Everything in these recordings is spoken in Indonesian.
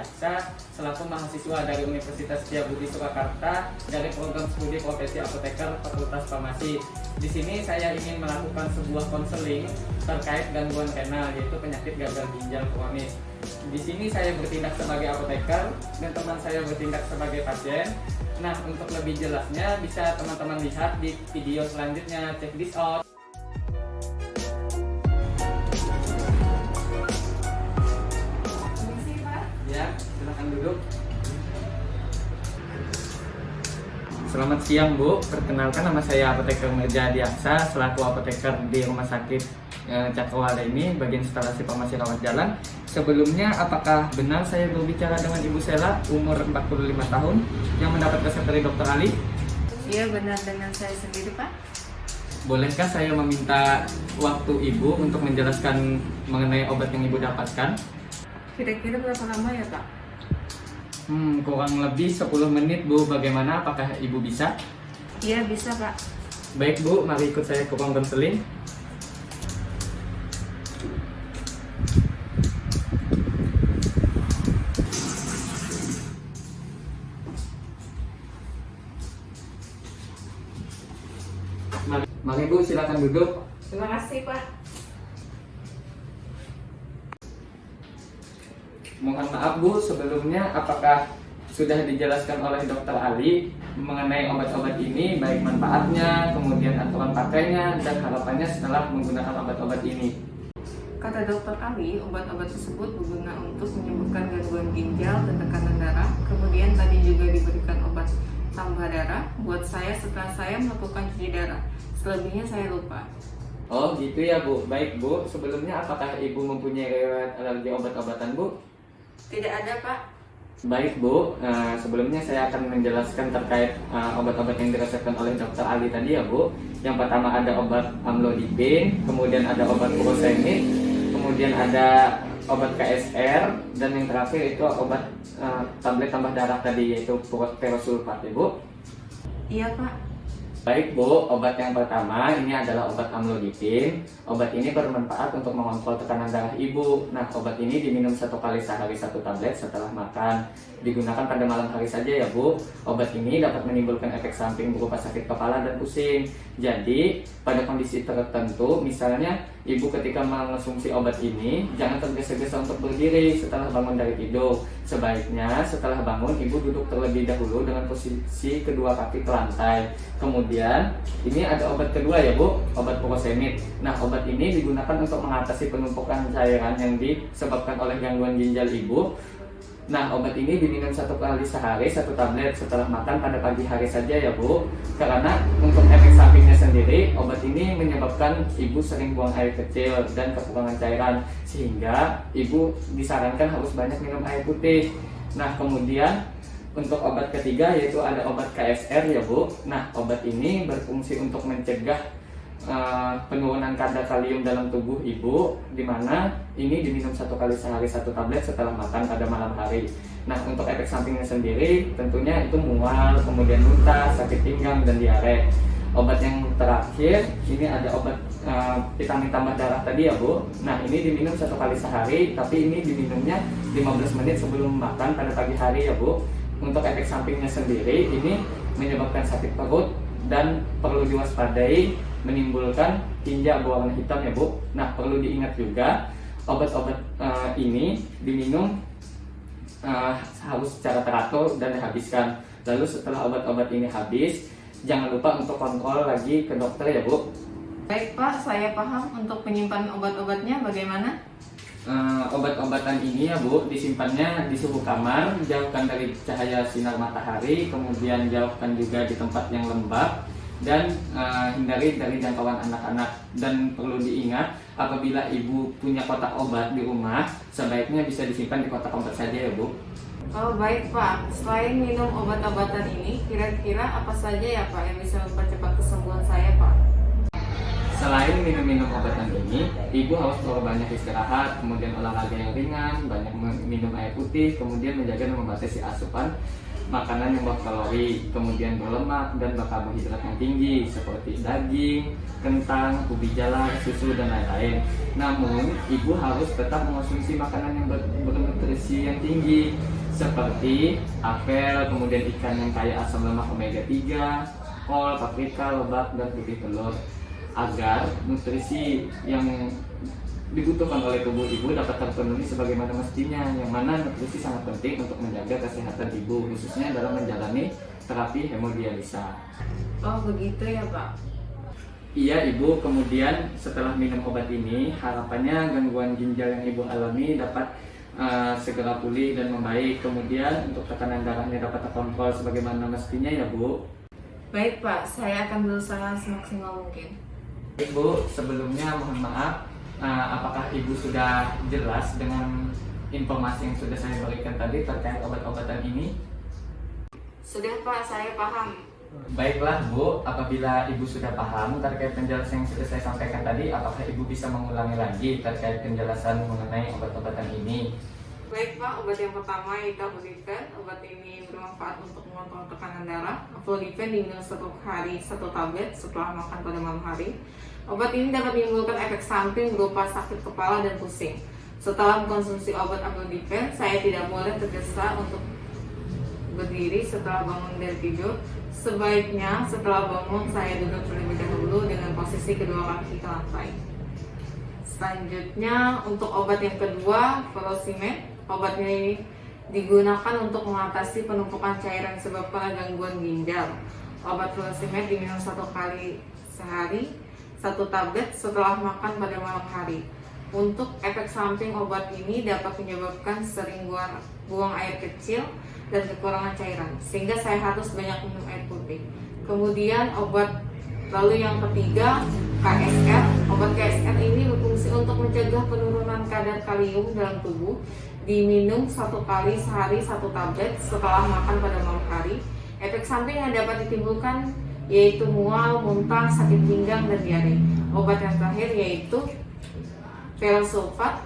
Aksa selaku mahasiswa dari Universitas Setiabudi Surakarta dari program studi profesi apoteker Fakultas Farmasi. Di sini saya ingin melakukan sebuah konseling terkait gangguan renal, yaitu penyakit gagal ginjal kronis. Di sini saya bertindak sebagai apoteker dan teman saya bertindak sebagai pasien. Nah, untuk lebih jelasnya bisa teman-teman lihat di video selanjutnya. Check this out. Ya, silakan duduk. Selamat siang Bu, perkenalkan nama saya Apoteker Mirza Diaksa selaku apoteker di Rumah Sakit Cakrawala ini, bagian instalasi farmasi rawat jalan. Sebelumnya, apakah benar saya berbicara dengan Ibu Sela, umur 45 tahun, yang mendapat resep dari Dr. Ali? Iya, benar, dengan saya sendiri, Pak. Bolehkah saya meminta waktu Ibu untuk menjelaskan mengenai obat yang Ibu dapatkan? Kira-kira berapa lama ya, Pak? Kurang lebih 10 menit Bu, bagaimana, apakah Ibu bisa? Iya, bisa, Pak. Baik Bu, mari ikut saya ke ruang konseling. Mari Bu, silakan duduk. Terima kasih, Pak. Mohon maaf Bu, sebelumnya apakah sudah dijelaskan oleh Dr. Ali mengenai obat-obat ini, baik manfaatnya, kemudian aturan pakainya, dan harapannya setelah menggunakan obat-obat ini? Kata Dr. Ali, obat-obat tersebut berguna untuk menyembuhkan gangguan ginjal dan tekanan darah. Kemudian tadi juga diberikan obat tambah darah buat saya setelah saya melakukan cuci darah. Selebihnya saya lupa. Oh gitu ya Bu, baik Bu, sebelumnya apakah Ibu mempunyai riwayat alergi obat-obatan Bu? Tidak ada, Pak. Baik Bu, sebelumnya saya akan menjelaskan terkait obat-obat yang diresepkan oleh Dr. Ali tadi ya Bu. Yang pertama ada obat amlodipin, kemudian ada obat furosemid, kemudian ada obat KSR, dan yang terakhir itu obat tablet tambah darah tadi, yaitu perosulfat ya Bu. Iya, Pak. Baik Bu, obat yang pertama ini adalah obat amlodipin. Obat ini bermanfaat untuk mengontrol tekanan darah Ibu. Nah, obat ini diminum 1 kali sehari 1 tablet setelah makan. Digunakan pada malam hari saja ya Bu. Obat ini dapat menimbulkan efek samping berupa sakit kepala dan pusing. Jadi, pada kondisi tertentu, misalnya Ibu ketika mengonsumsi obat ini, jangan tergesa-gesa untuk berdiri setelah bangun dari tidur. Sebaiknya setelah bangun, Ibu duduk terlebih dahulu dengan posisi kedua kaki ke lantai. Kemudian, ini ada obat kedua ya Bu, obat furosemid. Nah, obat ini digunakan untuk mengatasi penumpukan cairan yang disebabkan oleh gangguan ginjal Ibu. Nah, obat ini diminum 1 kali sehari 1 tablet setelah makan pada pagi hari saja ya Bu. Karena untuk efek sampingnya sendiri, obat ini menyebabkan Ibu sering buang air kecil dan kekurangan cairan, sehingga Ibu disarankan harus banyak minum air putih. Nah, kemudian untuk obat ketiga yaitu ada obat KSR ya Bu. Nah, obat ini berfungsi untuk mencegah penurunan kadar kalium dalam tubuh Ibu, di mana ini diminum 1 kali sehari 1 tablet setelah makan pada malam hari. Nah, untuk efek sampingnya sendiri tentunya itu mual, kemudian muntah, sakit pinggang, dan diare. Obat yang terakhir ini ada obat vitamin tambah darah tadi ya Bu. Nah, ini diminum 1 kali sehari, tapi ini diminumnya 15 menit sebelum makan pada pagi hari ya Bu. Untuk efek sampingnya sendiri ini menyebabkan sakit perut dan perlu diwaspadai, menimbulkan tinja berwarna hitam ya Bu. Nah, perlu diingat juga obat-obat ini diminum harus secara teratur dan dihabiskan. Lalu setelah obat-obat ini habis, jangan lupa untuk kontrol lagi ke dokter ya Bu. Baik, Pak, saya paham. Untuk penyimpanan obat-obatnya bagaimana? Obat-obatan ini ya Bu, disimpannya di suhu kamar, jauhkan dari cahaya sinar matahari, kemudian jauhkan juga di tempat yang lembab, dan hindari dari jangkauan anak-anak. Dan perlu diingat, apabila Ibu punya kotak obat di rumah, sebaiknya bisa disimpan di kotak obat saja ya Bu. Oh, baik, Pak. Selain minum obat-obatan ini, kira-kira apa saja ya Pak yang bisa mempercepat kesembuhan saya, Pak? Selain minum obatan ini, Ibu harus banyak istirahat, kemudian olahraga yang ringan, banyak minum air putih, kemudian menjaga dan membatasi asupan makanan yang berkalori, kemudian berlemak dan berkarbohidrat yang tinggi seperti daging, kentang, ubi jalar, susu, dan lain-lain. Namun, Ibu harus tetap mengonsumsi makanan yang bernutrisi yang tinggi. seperti apel, kemudian ikan yang kaya asam lemak omega 3, kol, paprika, lobak, dan putih telur, agar nutrisi yang dibutuhkan oleh tubuh ibu dapat terpenuhi sebagaimana mestinya, yang mana nutrisi sangat penting untuk menjaga kesehatan ibu, khususnya dalam menjalani terapi hemodialisa. Oh begitu ya Pak. Iya ibu, kemudian setelah minum obat ini harapannya gangguan ginjal yang ibu alami dapat segera pulih dan membaik. Kemudian untuk tekanan darahnya dapat terkontrol sebagaimana mestinya ya bu. Baik Pak, saya akan berusaha semaksimal mungkin. Ibu, sebelumnya mohon maaf, apakah ibu sudah jelas dengan informasi yang sudah saya berikan tadi terkait obat-obatan ini? Sudah Pak, saya paham. Baiklah Bu, apabila Ibu sudah paham terkait penjelasan yang sudah saya sampaikan tadi, apakah Ibu bisa mengulangi lagi terkait penjelasan mengenai obat-obatan ini? Baik Pak, obat yang pertama yaitu Aflodifen. Obat ini bermanfaat untuk mengontrol tekanan darah. Aflodifen diminum 1 hari 1 tablet setelah makan pada malam hari. Obat ini dapat menimbulkan efek samping berupa sakit kepala dan pusing. Setelah mengkonsumsi obat Aflodifen, saya tidak boleh tergesa untuk berdiri setelah bangun dari tidur. Sebaiknya setelah bangun saya duduk terlebih dahulu dengan posisi kedua kaki ke lantai. Selanjutnya untuk obat yang kedua, furosemide. Obat ini digunakan untuk mengatasi penumpukan cairan disebabkan gangguan ginjal. Obat furosemide diminum 1 kali sehari 1 tablet setelah makan pada malam hari. Untuk efek samping obat ini dapat menyebabkan sering buang air kecil dan kekurangan cairan, sehingga saya harus banyak minum air putih. Kemudian lalu yang ketiga, KSR. Obat KSR ini berfungsi untuk mencegah penurunan kadar kalium dalam tubuh. Diminum 1 kali sehari 1 tablet setelah makan pada malam hari. Efek samping yang dapat ditimbulkan yaitu mual, muntah, sakit pinggang, dan diare. Obat yang terakhir yaitu ferosulfat.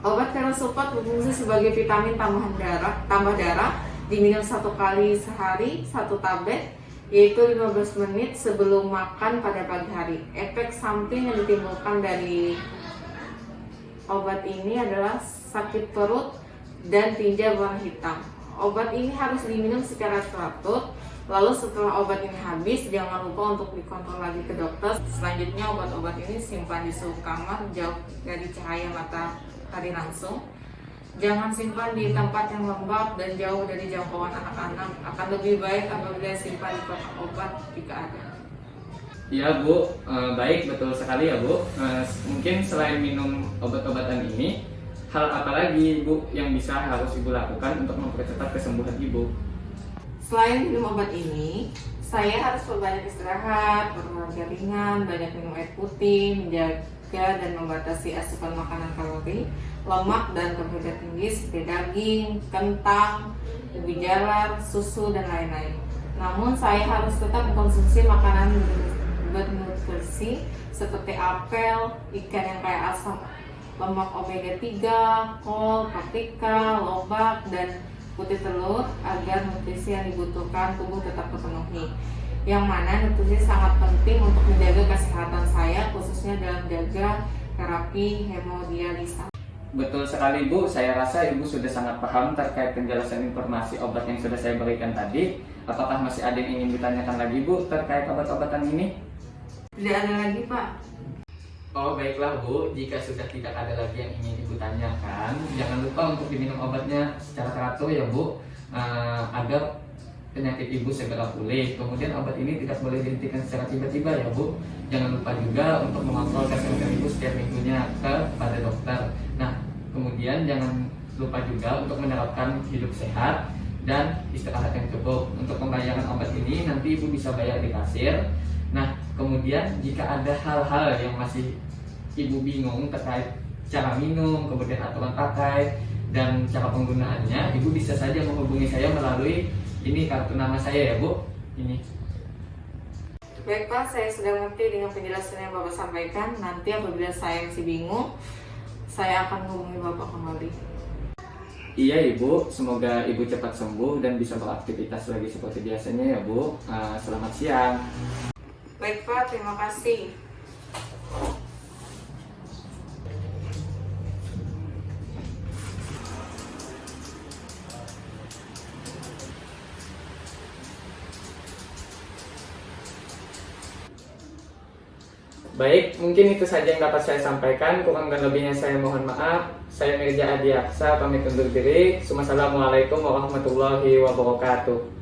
Obat ferosulfat berfungsi sebagai vitamin tambah darah, diminum 1 kali sehari 1 tablet, yaitu 15 menit sebelum makan pada pagi hari. Efek samping yang ditimbulkan dari obat ini adalah sakit perut dan tinja berwarna hitam. Obat ini harus diminum secara teratur. Lalu setelah obat ini habis, jangan lupa untuk dikontrol lagi ke dokter. Selanjutnya obat-obat ini simpan di suhu kamar, jauh dari cahaya matahari langsung. Jangan simpan di tempat yang lembab dan jauh dari jangkauan anak-anak. Akan lebih baik apabila simpan di kotak obat jika ada. Ya Bu, baik, betul sekali ya Bu. Mungkin selain minum obat-obatan ini, hal apa lagi Bu yang harus Ibu lakukan untuk mempercepat kesembuhan Ibu? Selain minum obat ini, saya harus berbanyak istirahat, berolahraga ringan, banyak minum air putih, menjaga dan membatasi asupan makanan kalori, lemak dan karbohidrat tinggi seperti daging, kentang, ubi jalar, susu, dan lain-lain. Namun saya harus tetap mengkonsumsi makanan bernutrisi seperti apel, ikan yang kaya asam lemak omega 3, kol, paprika, lobak, dan putih telur agar nutrisi yang dibutuhkan tubuh tetap terpenuhi. Yang mana nutrisi sangat penting untuk menjaga kesehatan saya, khususnya dalam jaga terapi hemodialisa. Betul sekali Bu, saya rasa Ibu sudah sangat paham terkait penjelasan informasi obat yang sudah saya berikan tadi. Apakah masih ada yang ingin ditanyakan lagi Bu terkait obat-obatan ini? Tidak ada lagi Pak. Oh baiklah Bu, jika sudah tidak ada lagi yang ingin Ibu tanyakan, jangan lupa untuk diminum obatnya secara teratur ya Bu, agar penyakit Ibu segera pulih. Kemudian obat ini tidak boleh dihentikan secara tiba-tiba ya Bu. Jangan lupa juga untuk mengontrol kesehatan Ibu setiap minggunya kepada dokter. Nah, kemudian jangan lupa juga untuk menerapkan hidup sehat dan istirahat yang cukup. Untuk pembayaran obat ini nanti Ibu bisa bayar di kasir. Nah, kemudian jika ada hal-hal yang masih Ibu bingung terkait cara minum, kemudian aturan pakai, dan cara penggunaannya, Ibu bisa saja menghubungi saya melalui ini kartu nama saya ya Bu. Ini. Baik Pak, saya sudah mengerti dengan penjelasan yang Bapak sampaikan. Nanti apabila saya masih bingung, saya akan menghubungi Bapak kembali. Iya Ibu, semoga Ibu cepat sembuh dan bisa beraktivitas lagi seperti biasanya ya Bu. Selamat siang. Baik Pak, terima kasih. Baik, mungkin itu saja yang dapat saya sampaikan. Kurang dan lebihnya saya mohon maaf. Saya Mirza Adi Aksa, pamit undur diri. Wassalamualaikum warahmatullahi wabarakatuh.